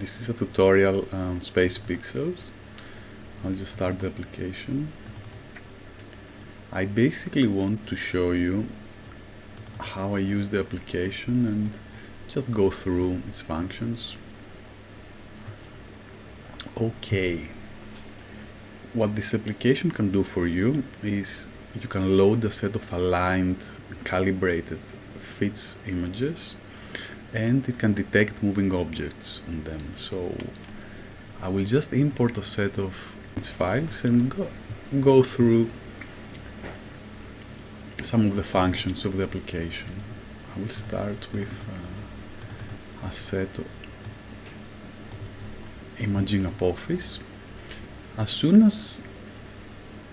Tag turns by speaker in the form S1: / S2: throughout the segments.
S1: This is a tutorial on SpacePixels. I'll just start the application. I basically want to show you how I use the application and just go through its functions. Okay, what this application can do for you is you can load a set of aligned, calibrated fits images, and it can detect moving objects on them. So I will just import a set of its files and go through some of the functions of the application. I will start with a set of imaging apophis. As soon as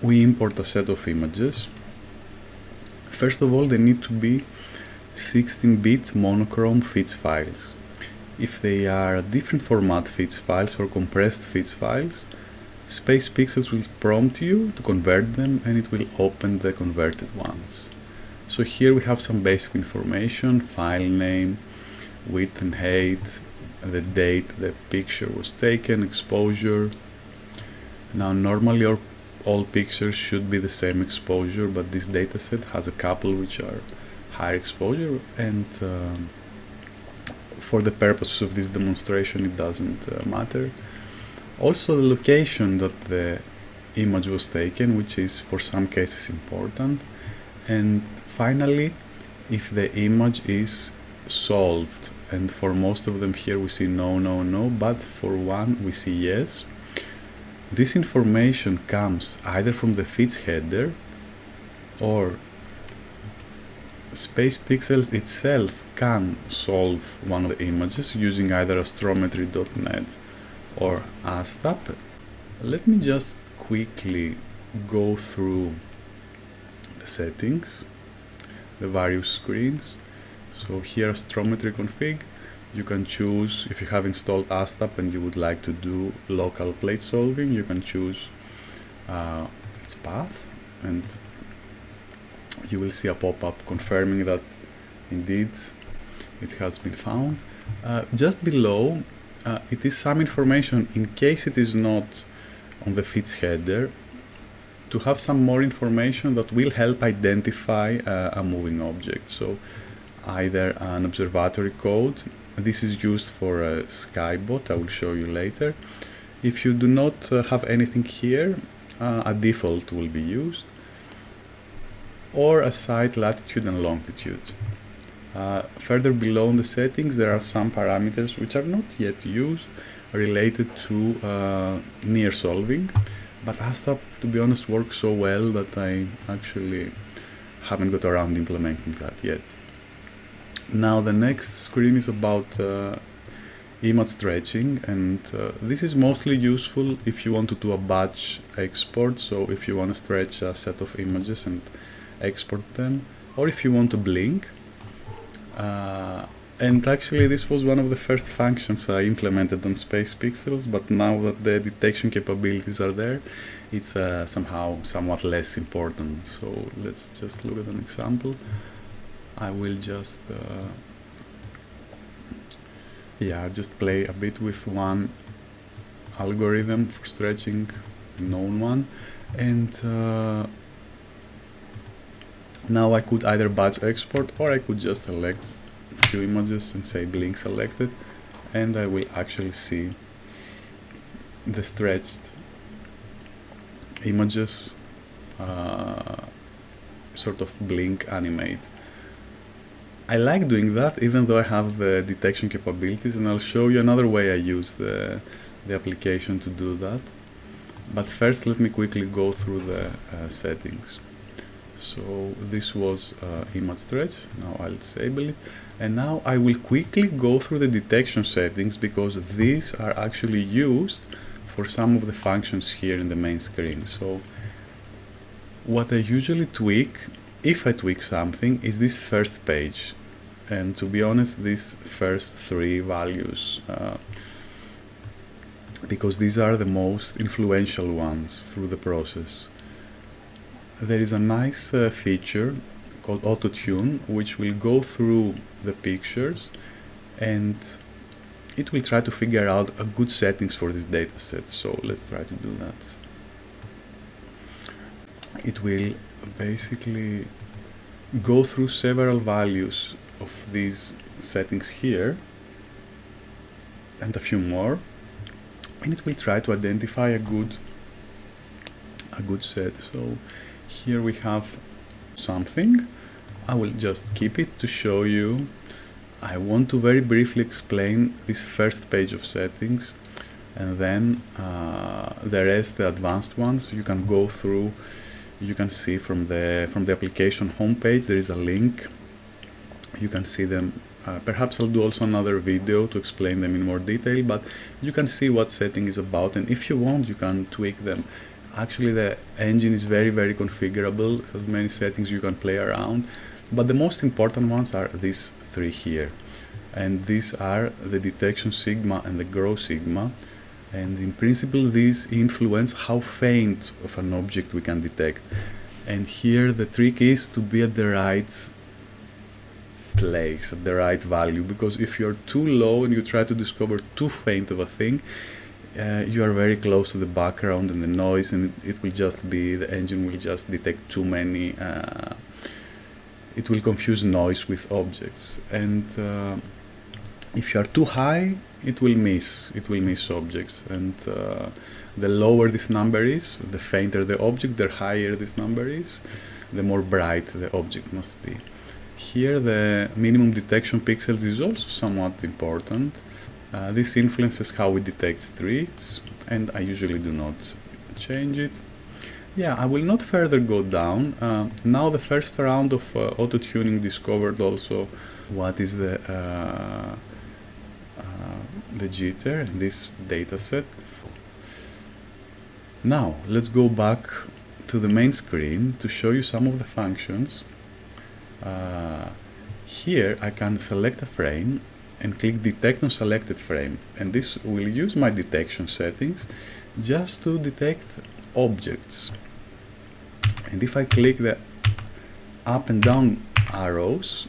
S1: we import a set of images, first of all they need to be 16-bit monochrome fits files. If they are different format fits files or compressed fits files, SpacePixels will prompt you to convert them and it will open the converted ones. So here we have some basic information: file name, width and height, the date the picture was taken, exposure. Now normally all pictures should be the same exposure, but this dataset has a couple which are higher exposure, and for the purposes of this demonstration it doesn't matter. Also the location that the image was taken, which is for some cases important. And finally, if the image is solved, and for most of them here we see no, no, no, but for one we see yes. This information comes either from the fits header, or SpacePixels itself can solve one of the images using either astrometry.net or ASTAP. Let me just quickly go through the settings, the various screens. So here, astrometry config, you can choose, if you have installed ASTAP and you would like to do local plate solving, you can choose its path, and you will see a pop-up confirming that indeed it has been found. Just below it is some information in case it is not on the fits header, to have some more information that will help identify a moving object. So either an observatory code, this is used for a Skybot, I will show you later. If you do not have anything here, a default will be used, or a site latitude and longitude. Further below in the settings there are some parameters which are not yet used related to near solving, but ASTAP, to be honest, works so well that I actually haven't got around implementing that yet. Now the next screen is about image stretching, and this is mostly useful if you want to do a batch export, so if you want to stretch a set of images and export them, or if you want to blink. And actually this was one of the first functions I implemented on SpacePixels, but now that the detection capabilities are there, it's somewhat less important. So let's just look at an example. I will just just play a bit with one algorithm for stretching, a known one, and now I could either batch export, or I could just select a few images and say blink selected, and I will actually see the stretched images sort of blink animate. I like doing that, even though I have the detection capabilities, and I'll show you another way I use the application to do that. But first let me quickly go through the settings. So this was image stretch. Now I'll disable it, and now I will quickly go through the detection settings, because these are actually used for some of the functions here in the main screen. So what I usually tweak, if I tweak something, is this first page, and to be honest, these first three values, because these are the most influential ones through the process. There is a nice feature called Auto-Tune, which will go through the pictures and it will try to figure out a good settings for this data set. So let's try to do that. It will basically go through several values of these settings here and a few more, and it will try to identify a good set. So here we have something. I will just keep it to show you. I want to very briefly explain this first page of settings, and then the rest, the advanced ones, you can go through. You can see from the application homepage there is a link. You can see them. Perhaps I'll do also another video to explain them in more detail, but you can see what setting is about, and if you want you can tweak them. Actually the engine is very configurable, with many settings you can play around, but the most important ones are these three here, and these are the detection sigma and the grow sigma, and in principle these influence how faint of an object we can detect. And here the trick is to be at the right place, at the right value, because if you're too low and you try to discover too faint of a thing, you are very close to the background and the noise, and it will just be, the engine will just detect too many, it will confuse noise with objects, and if you are too high it will miss objects, and the lower this number is, the fainter the object, the higher this number is, the more bright the object must be. Here the minimum detection pixels is also somewhat important. This influences how we detect streaks, and I usually do not change it. Yeah, I will not further go down. Now the first round of auto-tuning discovered also what is the jitter in this dataset. Now let's go back to the main screen to show you some of the functions. Here I can select a frame and click detect on selected frame, and this will use my detection settings just to detect objects. And if I click the up and down arrows,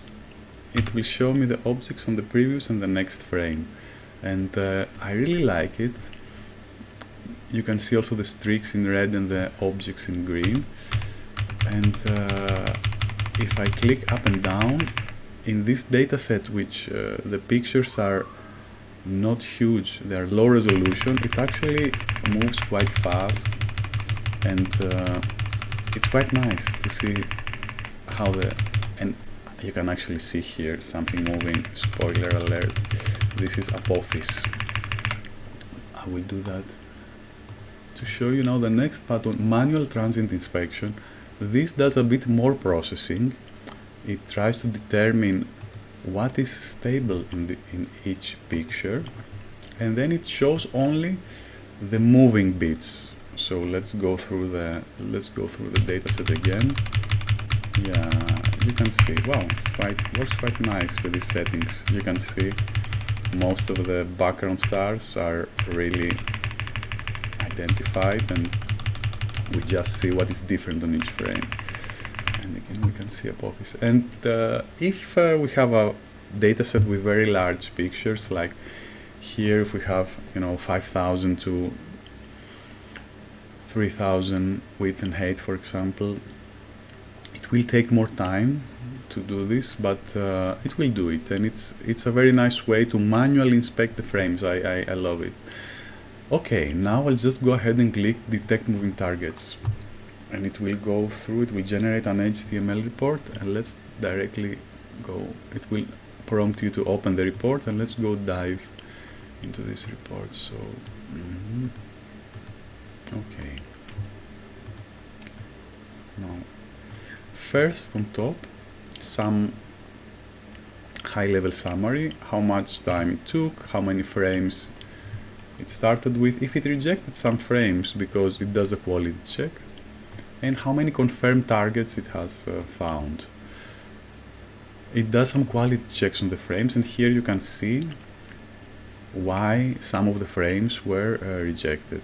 S1: it will show me the objects on the previous and the next frame, and I really like it. You can see also the streaks in red and the objects in green, and if I click up and down in this dataset, which the pictures are not huge, they are low resolution, it actually moves quite fast, and it's quite nice to see how and you can actually see here something moving. Spoiler alert, this is Apophis. I will do that to show you now the next part on manual transient inspection. This does a bit more processing. It tries to determine what is stable in each picture, and then it shows only the moving bits. So let's go through the dataset again. Yeah, you can see, wow, works quite nice with these settings. You can see most of the background stars are really identified, and we just see what is different on each frame. And again we can see Apophis. And if we have a dataset with very large pictures, like here, if we have 5,000 to 3,000 width and height, for example, it will take more time to do this, but it will do it, and it's a very nice way to manually inspect the frames. I love it. Okay, now I'll just go ahead and click detect moving targets, and it will go through, it will generate an HTML report, and let's directly go. It will prompt you to open the report, and let's go dive into this report. So okay, now first on top, some high-level summary, how much time it took, how many frames it started with, if it rejected some frames because it does a quality check, and how many confirmed targets it has found. It does some quality checks on the frames, and here you can see why some of the frames were rejected.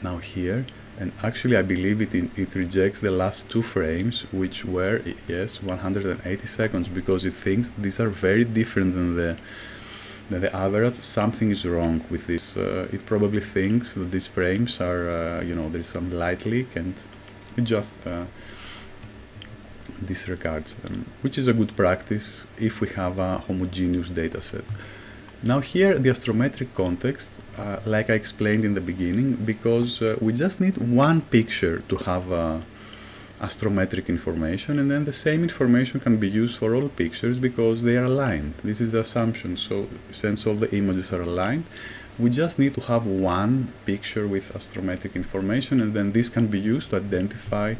S1: Now here, and actually I believe it rejects the last two frames, which were, yes, 180 seconds, because it thinks these are very different than the average, something is wrong with this. It probably thinks that these frames are, there's some light leak, and it just disregards them, which is a good practice if we have a homogeneous data set. Now here, the astrometric context, like I explained in the beginning, because we just need one picture to have astrometric information, and then the same information can be used for all pictures because they are aligned. This is the assumption. So since all the images are aligned, we just need to have one picture with astrometric information, and then this can be used to identify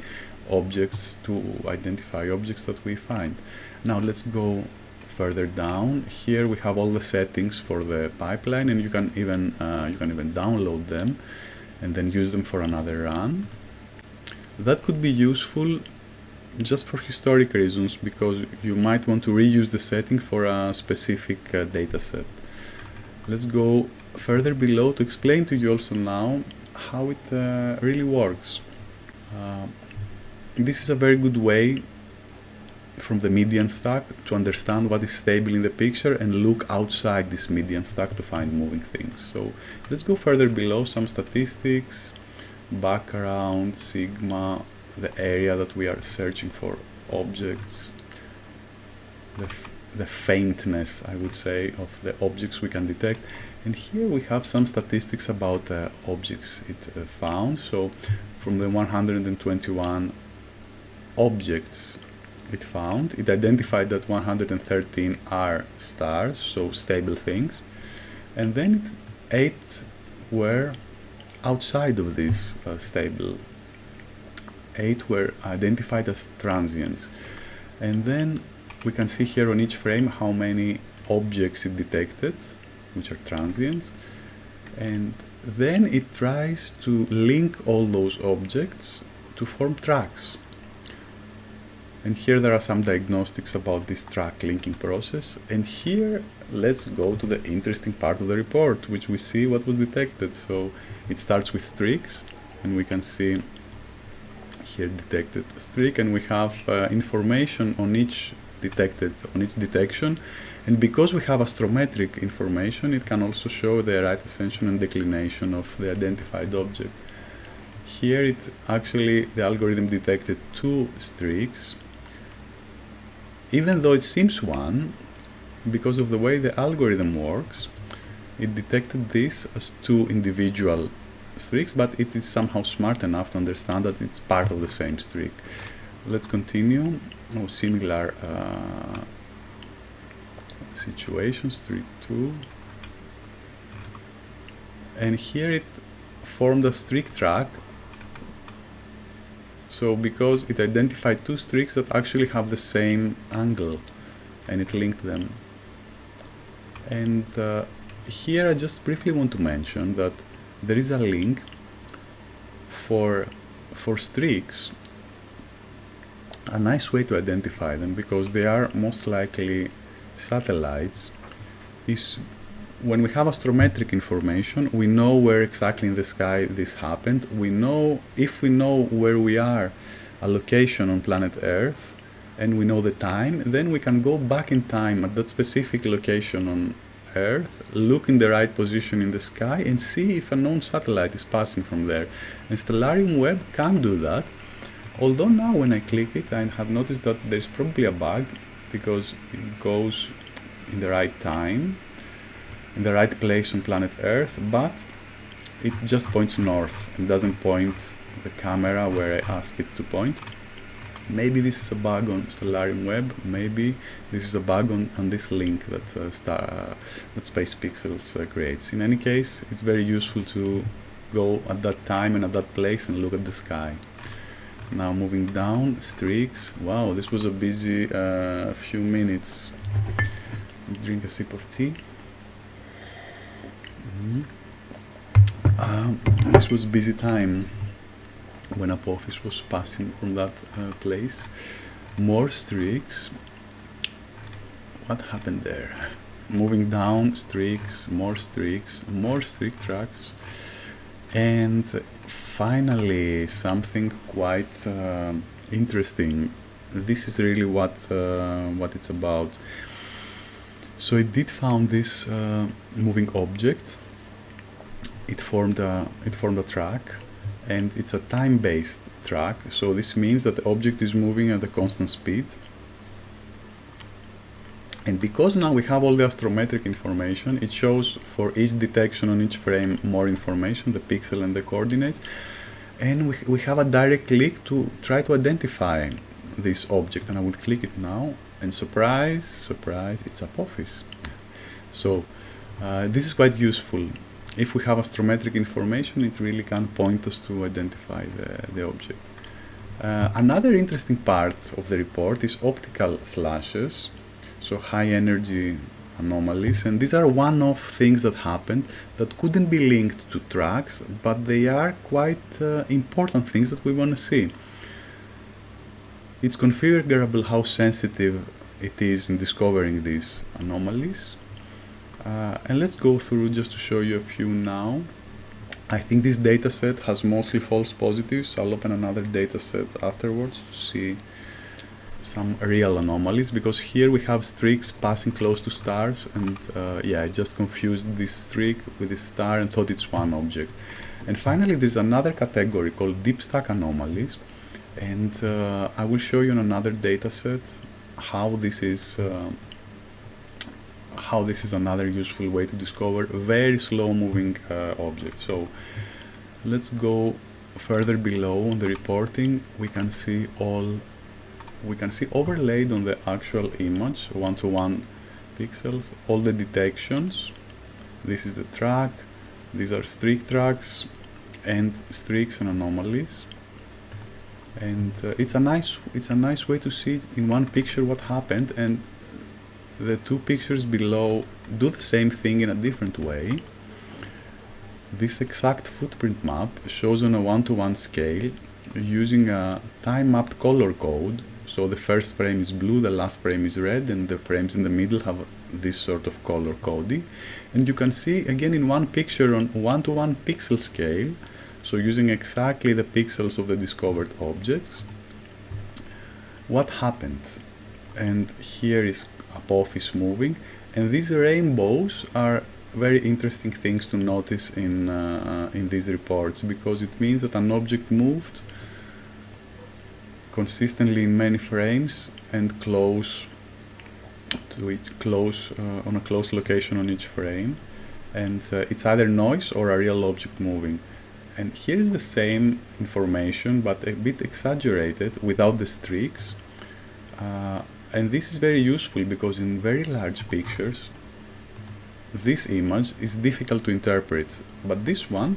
S1: objects that we find. Now let's go further down. Here we have all the settings for the pipeline, and you can even download them and then use them for another run. That could be useful just for historic reasons, because you might want to reuse the setting for a specific data set. Let's go further below to explain to you also now how it really works. This is a very good way from the median stack to understand what is stable in the picture and look outside this median stack to find moving things. So let's go further below, some statistics, background, sigma, the area that we are searching for objects, the faintness, I would say, of the objects we can detect. And here we have some statistics about objects it found. So from the 121 objects it found, it identified that 113 are stars, so stable things, and then 8 were outside of this stable. 8 were identified as transients. And then we can see here on each frame how many objects it detected, which are transients. And then it tries to link all those objects to form tracks. And here there are some diagnostics about this track linking process. And here, let's go to the interesting part of the report, which we see what was detected. So it starts with streaks, and we can see here detected streak, and we have information on each detection. And because we have astrometric information, it can also show the right ascension and declination of the identified object. Here the algorithm detected 2 streaks, even though it seems one. Because of the way the algorithm works, it detected this as 2 individual streaks, but it is somehow smart enough to understand that it's part of the same streak. Let's continue. Similar situation, streak 2. And here it formed a streak track. So because it identified 2 streaks that actually have the same angle, and it linked them. And here I just briefly want to mention that there is a link for streaks. A nice way to identify them, because they are most likely satellites, is when we have astrometric information, we know where exactly in the sky this happened. If we know where we are, a location on planet Earth, and we know the time, then we can go back in time at that specific location on Earth, look in the right position in the sky, and see if a known satellite is passing from there. And Stellarium Web can do that, although now when I click it, I have noticed that there's probably a bug, because it goes in the right time, in the right place on planet Earth, but it just points north and doesn't point the camera where I ask it to point. Maybe this is a bug on Stellarium Web, maybe this is a bug on this link that SpacePixels creates. In any case, it's very useful to go at that time and at that place and look at the sky. Now moving down, streaks. Wow, this was a busy few minutes. Drink a sip of tea. This was busy time when Apophis was passing from that place. More streaks. What happened there? Moving down, streaks, more streak tracks, and finally something quite interesting. This is really what it's about. So it did found this moving object. It formed a track, and it's a time-based track. So this means that the object is moving at a constant speed. And because now we have all the astrometric information, it shows for each detection on each frame more information, the pixel and the coordinates. And we have a direct click to try to identify this object. And I will click it now, and surprise, surprise, it's Apophis. So this is quite useful. If we have astrometric information, it really can point us to identify the object. Another interesting part of the report is optical flashes, so high energy anomalies, and these are one-off things that happened that couldn't be linked to tracks, but they are quite important things that we want to see. It's configurable how sensitive it is in discovering these anomalies. And let's go through just to show you a few now. I think this dataset has mostly false positives. I'll open another dataset afterwards to see some real anomalies, because here we have streaks passing close to stars, and yeah, I just confused this streak with this star and thought it's one object. And finally, there's another category called deep stack anomalies, and I will show you in another dataset how this is another useful way to discover very slow moving objects. So let's go further below on the reporting. We can see overlaid on the actual image, 1-to-1 pixels, all the detections. This is the track, these are streak tracks and streaks and anomalies. And it's a nice way to see in one picture what happened, and the two pictures below do the same thing in a different way. This exact footprint map shows on a 1-to-1 scale using a time-mapped color code. So the first frame is blue, the last frame is red, and the frames in the middle have this sort of color coding. And you can see again in one picture on 1-to-1 pixel scale, so using exactly the pixels of the discovered objects, what happened. And here is Apophis moving, and these rainbows are very interesting things to notice in these reports, because it means that an object moved consistently in many frames and close to it, on a close location on each frame, and it's either noise or a real object moving. And here is the same information but a bit exaggerated without the streaks, and this is very useful because in very large pictures this image is difficult to interpret, but this one,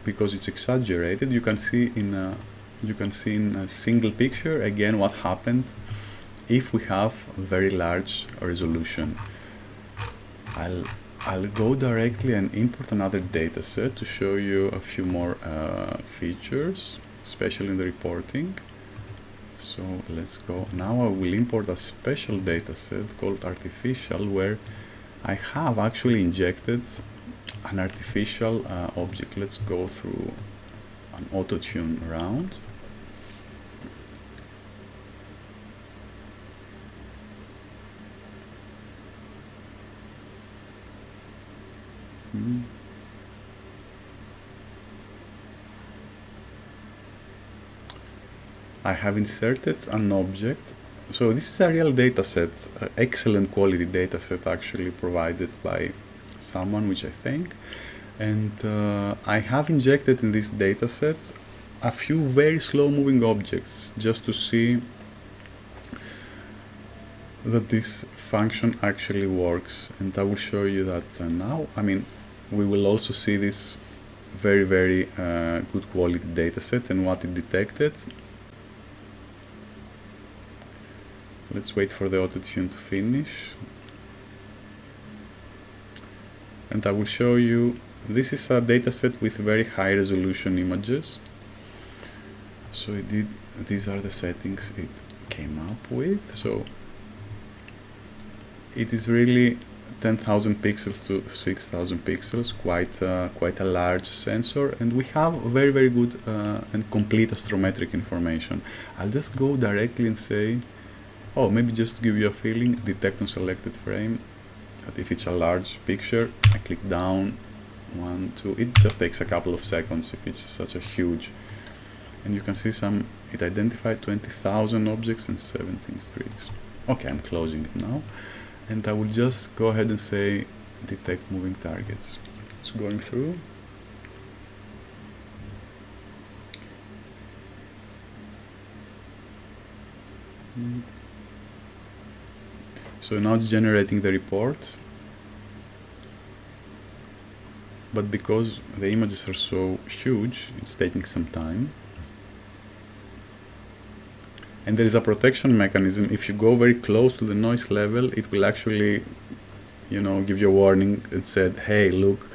S1: because it's exaggerated, you can see in a single picture again what happened if we have very large resolution. I'll go directly and import another dataset to show you a few more features, especially in the reporting. So let's go. Now I will import a special dataset called artificial, where I have actually injected an artificial object. Let's go through an auto-tune round. I have inserted an object. So this is a real dataset, excellent quality dataset actually provided by someone, which I think. And I have injected in this dataset a few very slow moving objects just to see that this function actually works. And I will show you that now. I mean, we will also see this very good quality dataset and what it detected. Let's wait for the auto-tune to finish. And I will show you, this is a dataset with very high resolution images. So these are the settings it came up with. So it is really 10,000 pixels to 6,000 pixels, quite a large sensor, and we have very good and complete astrometric information. I'll just go directly and say, oh, maybe just to give you a feeling, detect on selected frame, But if it's a large picture, I click down, 1, 2, it just takes a couple of seconds if it's such a huge. And you can see it identified 20,000 objects and 17 streaks. Okay, I'm closing it now. And I will just go ahead and say detect moving targets. It's going through. So now it's generating the report. But because the images are so huge, it's taking some time. And there is a protection mechanism. If you go very close to the noise level, it will actually, you know, give you a warning and said, hey, look,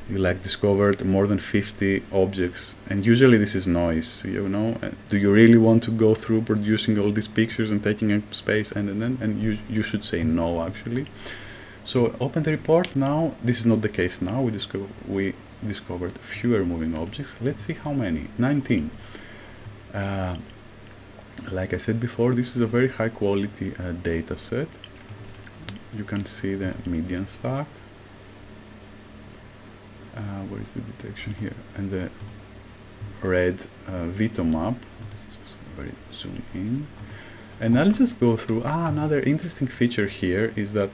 S1: you like discovered more than 50 objects. And usually this is noise, you know. Do you really want to go through producing all these pictures and taking up space? And you should say no, actually. So open the report now. This is not the case now. We discovered fewer moving objects. Let's see how many. 19. Like I said before, this is a very high quality data set. You can see the median stack. Where is the detection here? And the red Vito map. Let's just zoom in. And I'll just go through. Another interesting feature here is that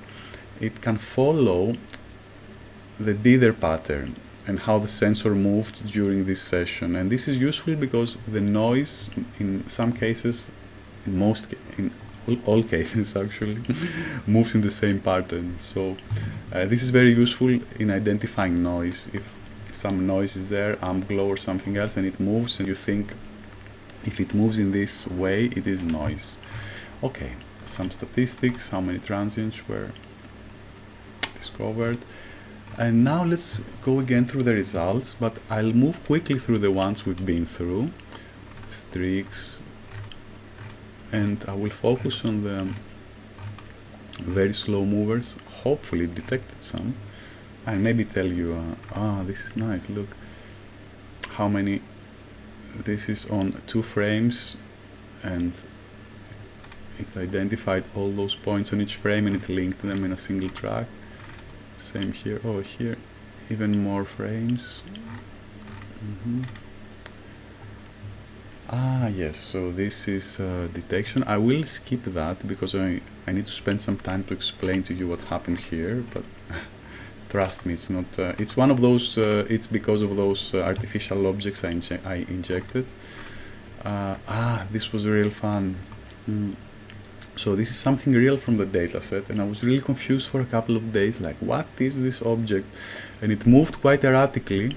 S1: it can follow the dither pattern and how the sensor moved during this session. And this is useful because the noise, in some cases, in all cases actually, moves in the same pattern. So this is very useful in identifying noise. If some noise is there, amp glow or something else, and it moves, and you think if it moves in this way, it is noise. Okay, some statistics, how many transients were discovered. And now let's go again through the results, but I'll move quickly through the ones we've been through. Streaks. And I will focus on the very slow movers. Hopefully it detected some. I maybe tell you, this is nice, look how many. This is on 2 frames, and it identified all those points on each frame and it linked them in a single track. Same here. Oh, here even more frames. Yes, so this is detection. I will skip that because I need to spend some time to explain to you what happened here, but trust me, it's not it's one of those it's because of those artificial objects I injected. This was real fun. So this is something real from the dataset, and I was really confused for a couple of days, like, what is this object? And it moved quite erratically,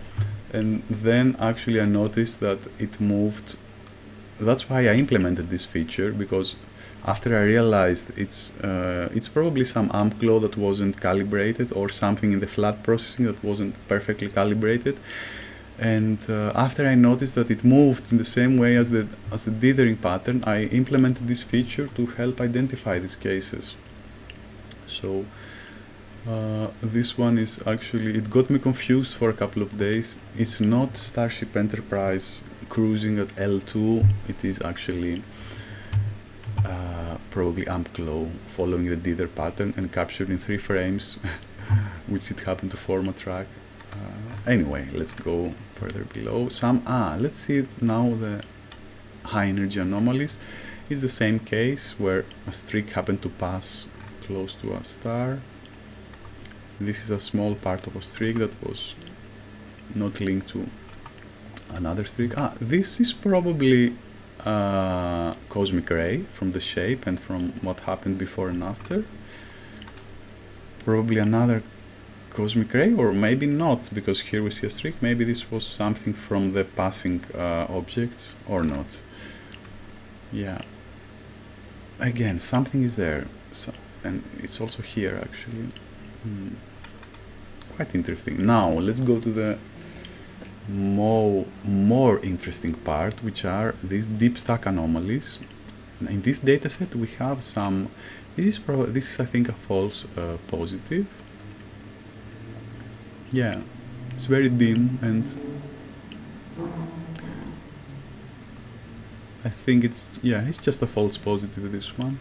S1: and then actually I noticed that it moved. That's why I implemented this feature, because after I realized it's probably some amp glow that wasn't calibrated, or something in the flat processing that wasn't perfectly calibrated. And after I noticed that it moved in the same way as the dithering pattern, I implemented this feature to help identify these cases. So this one is actually, it got me confused for a couple of days. It's not Starship Enterprise cruising at L2, it is actually probably amp glow following the dither pattern and captured in 3 frames, which it happened to form a track. Anyway, let's go further below. Let's see now the high energy anomalies. It's the same case where a streak happened to pass close to a star. This is a small part of a streak that was not linked to another streak. This is probably a cosmic ray from the shape and from what happened before and after. Probably another cosmic ray, or maybe not, because here we see a streak. Maybe this was something from the passing object, or not. Yeah, again, something is there, and it's also here actually. Quite interesting. Now let's go to the more interesting part, which are these deep stack anomalies. In this dataset we have some. This is I think a false positive. Yeah, it's very dim, and I think it's just a false positive, this one.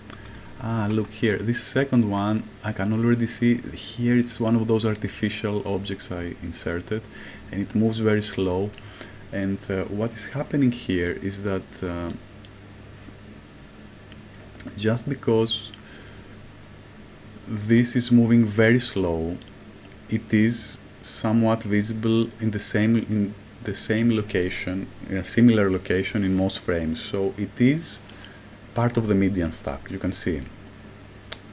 S1: Look here, this second one, I can already see here it's one of those artificial objects I inserted, and it moves very slow. And what is happening here is that just because this is moving very slow, it is somewhat visible in the same location, in a similar location in most frames. So it is part of the median stack, you can see.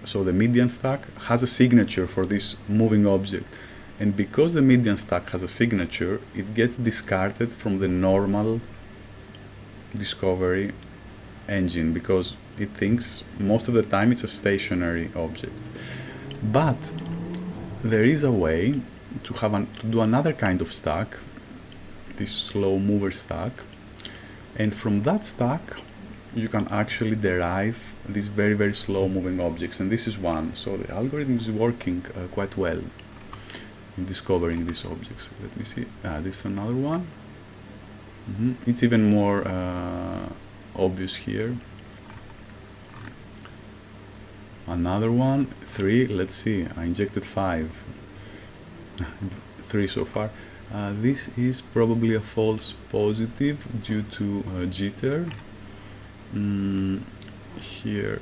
S1: So the median stack has a signature for this moving object, and because the median stack has a signature, it gets discarded from the normal discovery engine because it thinks most of the time it's a stationary object. But there is a way to do another kind of stack, this slow mover stack, and from that stack you can actually derive these very, very slow moving objects, and this is one. So the algorithm is working quite well in discovering these objects. Let me see. This is another one. It's even more obvious here. Another one, 3. Let's see. I injected 5. 3 so far. This is probably a false positive due to jitter. Here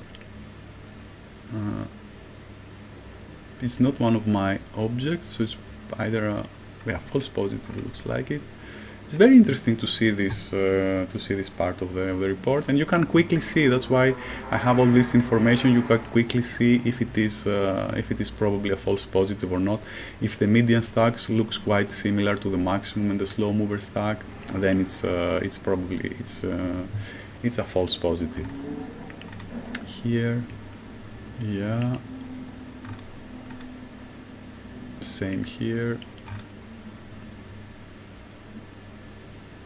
S1: it's not one of my objects, so it's either a false positive, looks like it. It's very interesting to see this part of the report, and you can quickly see. That's why I have all this information. You can quickly see if it is probably a false positive or not. If the median stack looks quite similar to the maximum and the slow mover stack, then it's probably it's a false positive. Here, yeah, same here,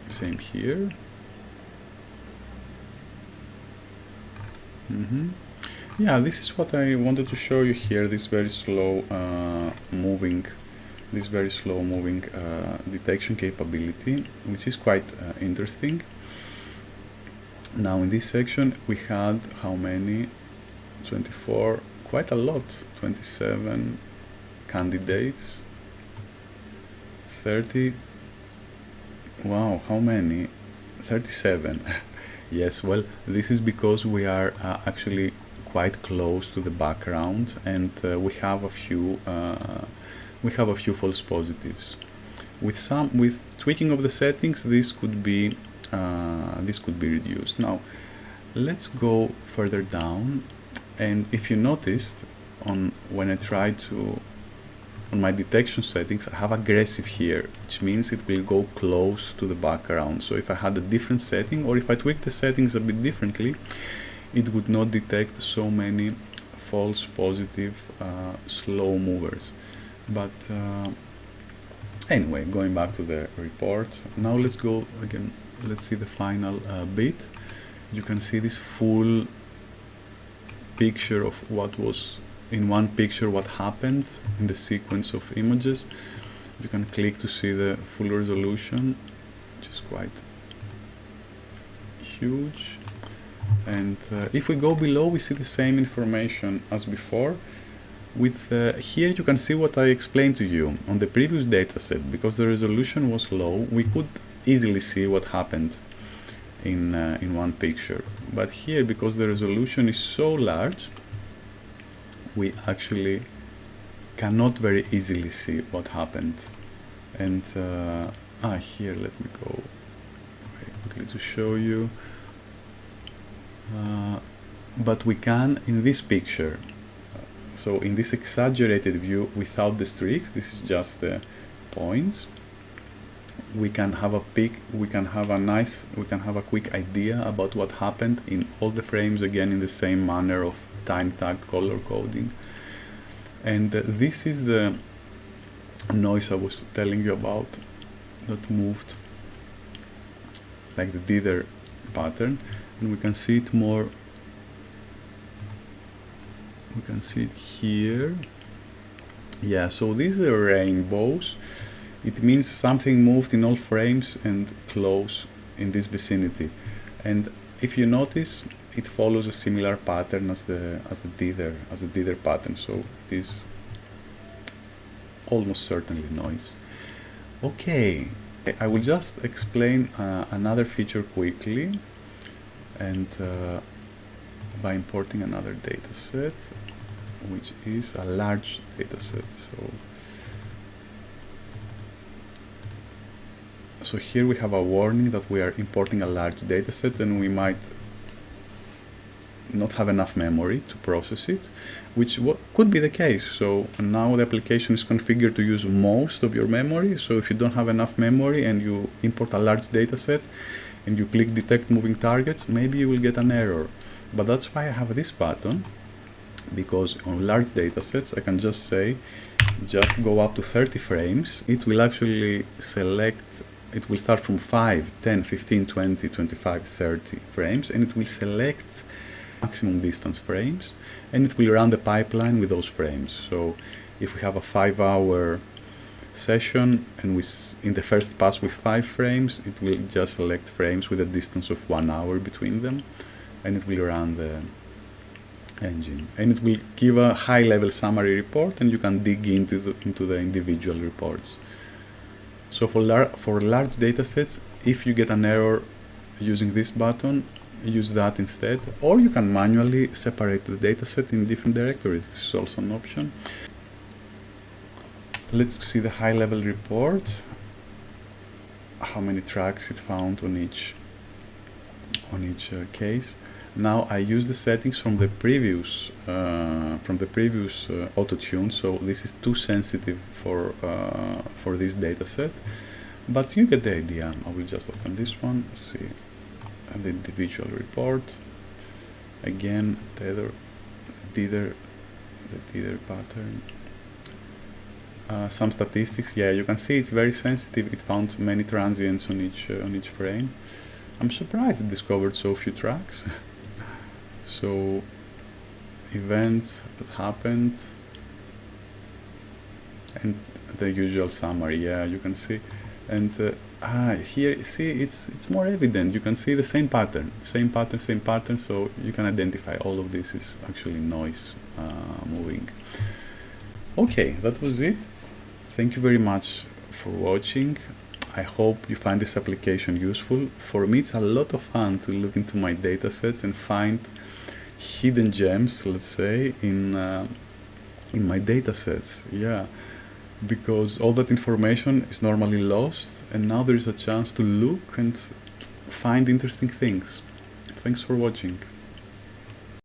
S1: same here. Yeah, this is what I wanted to show you here, this very slow moving detection capability, which is quite interesting. Now in this section we had how many? 24, quite a lot, 27 candidates, 30, wow, how many? 37. Yes, well, this is because we are actually quite close to the background, and we have a few false positives. With tweaking of the settings, this could be reduced. Now let's go further down, and if you noticed when I try to on my detection settings, I have aggressive here, which means it will go close to the background. So if I had a different setting, or if I tweak the settings a bit differently, it would not detect so many false positive slow movers. But anyway, going back to the report, now let's go again. Let's see the final bit. You can see this full picture of what was in one picture, what happened in the sequence of images. You can click to see the full resolution, which is quite huge. And if we go below, we see the same information as before. With here you can see what I explained to you on the previous dataset. Because the resolution was low, we could easily see what happened in one picture. But here, because the resolution is so large, we actually cannot very easily see what happened. And here, let me go very quickly to show you. But we can in this picture. So in this exaggerated view without the streaks, this is just the points. We can have a quick idea about what happened in all the frames, again in the same manner of time-tagged color coding. And this is the noise I was telling you about that moved like the dither pattern, and we can see it more. We can see it here. Yeah, so these are rainbows. It means something moved in all frames and close in this vicinity. And if you notice, it follows a similar pattern as the dither pattern, so it is almost certainly noise. Okay, I will just explain another feature quickly, and by importing another dataset, which is a large dataset. So here we have a warning that we are importing a large dataset and we might not have enough memory to process it, which could be the case. So now the application is configured to use most of your memory. So if you don't have enough memory and you import a large dataset and you click detect moving targets, maybe you will get an error. But that's why I have this button, because on large datasets I can just say just go up to 30 frames. It will actually select, it will start from 5, 10, 15, 20, 25, 30 frames, and it will select maximum distance frames, and it will run the pipeline with those frames. So if we have a 5-hour session and in the first pass with 5 frames, it will just select frames with a distance of 1 hour between them, and it will run the engine, and it will give a high-level summary report, and you can dig into the individual reports. So for large datasets, if you get an error using this button, use that instead, or you can manually separate the dataset in different directories. This is also an option. Let's see the high-level report, how many tracks it found on each case. Now I use the settings from the previous auto-tune, so this is too sensitive for this dataset, but you get the idea. I will just open this one, see the individual report. Again, the dither pattern. Some statistics. Yeah, you can see it's very sensitive. It found many transients on each frame. I'm surprised it discovered so few tracks. So events that happened and the usual summary. Yeah, you can see, and here, see, it's more evident. You can see the same pattern. So you can identify all of this is actually noise moving. Okay, that was it. Thank you very much for watching. I hope you find this application useful. For me, it's a lot of fun to look into my datasets and find hidden gems, let's say, in my datasets. Yeah, because all that information is normally lost, and now there is a chance to look and find interesting things. Thanks for watching.